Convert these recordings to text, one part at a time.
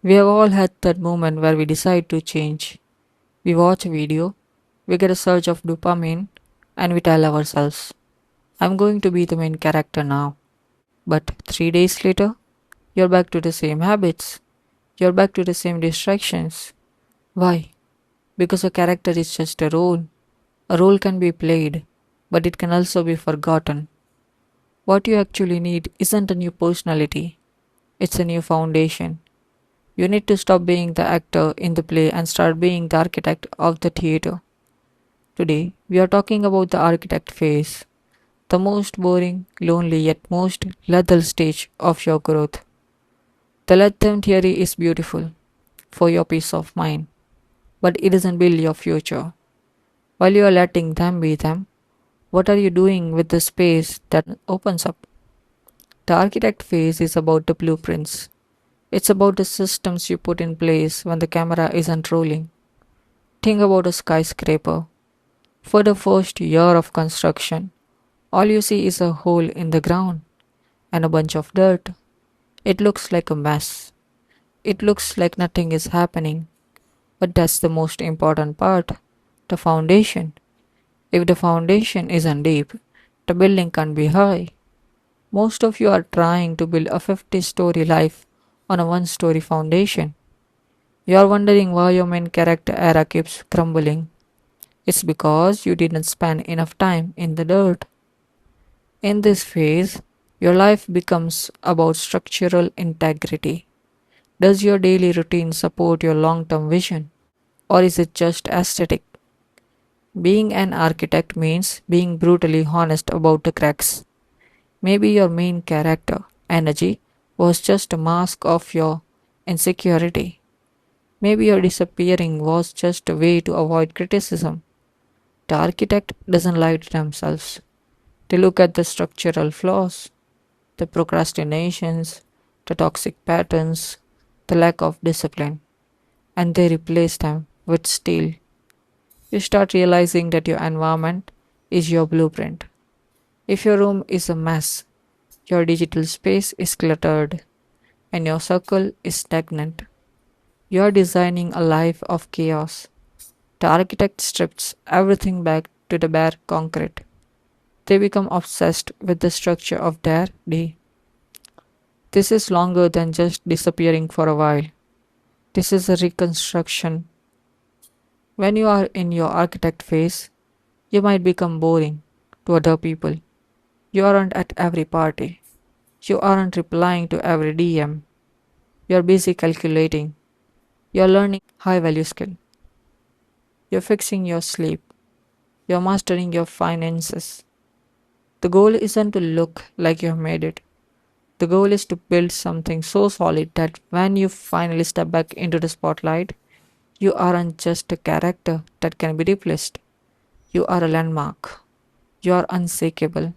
We have all had that moment where we decide to change. We watch a video, we get a surge of dopamine, and we tell ourselves, I'm going to be the main character now. But 3 days later, you're back to the same habits. You're back to the same distractions. Why? Because a character is just a role. A role can be played, but it can also be forgotten. What you actually need isn't a new personality, it's a new foundation. You need to stop being the actor in the play and start being the architect of the theater. Today, we are talking about the architect phase, the most boring, lonely, yet most lethal stage of your growth. The let them theory is beautiful for your peace of mind, but it doesn't build your future. While you are letting them be them, what are you doing with the space that opens up? The architect phase is about the blueprints. It's about the systems you put in place when the camera isn't rolling. Think about a skyscraper. For the first year of construction, all you see is a hole in the ground and a bunch of dirt. It looks like a mess. It looks like nothing is happening. But that's the most important part, the foundation. If the foundation isn't deep, the building can't be high. Most of you are trying to build a 50-story life on a one-story foundation. You are wondering why your main character era keeps crumbling. It's because you didn't spend enough time in the dirt. In this phase, your life becomes about structural integrity. Does your daily routine support your long term vision? Or is it just aesthetic? Being an architect means being brutally honest about the cracks. Maybe your main character, energy, was just a mask of your insecurity. Maybe your disappearing was just a way to avoid criticism. The architect doesn't lie to themselves. They look at the structural flaws, the procrastinations, the toxic patterns, the lack of discipline, and they replace them with steel. You start realizing that your environment is your blueprint. If your room is a mess, your digital space is cluttered, and your circle is stagnant, you are designing a life of chaos. The architect strips everything back to the bare concrete. They become obsessed with the structure of their day. This is longer than just disappearing for a while. This is a reconstruction. When you are in your architect phase, you might become boring to other people. You aren't at every party. You aren't replying to every DM. You're busy calculating. You're learning high value skill. You're fixing your sleep. You're mastering your finances. The goal isn't to look like you've made it. The goal is to build something so solid that when you finally step back into the spotlight, you aren't just a character that can be replaced. You are a landmark. You are unshakable.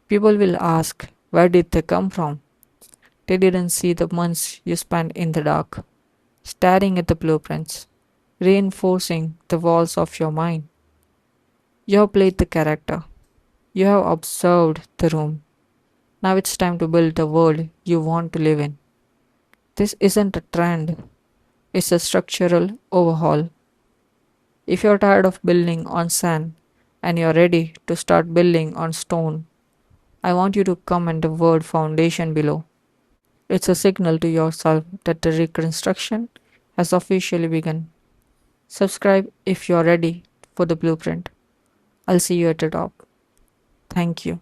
People will ask, where did they come from? They didn't see the months you spent in the dark, staring at the blueprints, reinforcing the walls of your mind. You have played the character. You have observed the room. Now it's time to build the world you want to live in. This isn't a trend, it's a structural overhaul. If you're tired of building on sand and you're ready to start building on stone, I want you to comment the word foundation below. It's a signal to yourself that the reconstruction has officially begun. Subscribe if you're ready for the blueprint. I'll see you at the top. Thank you.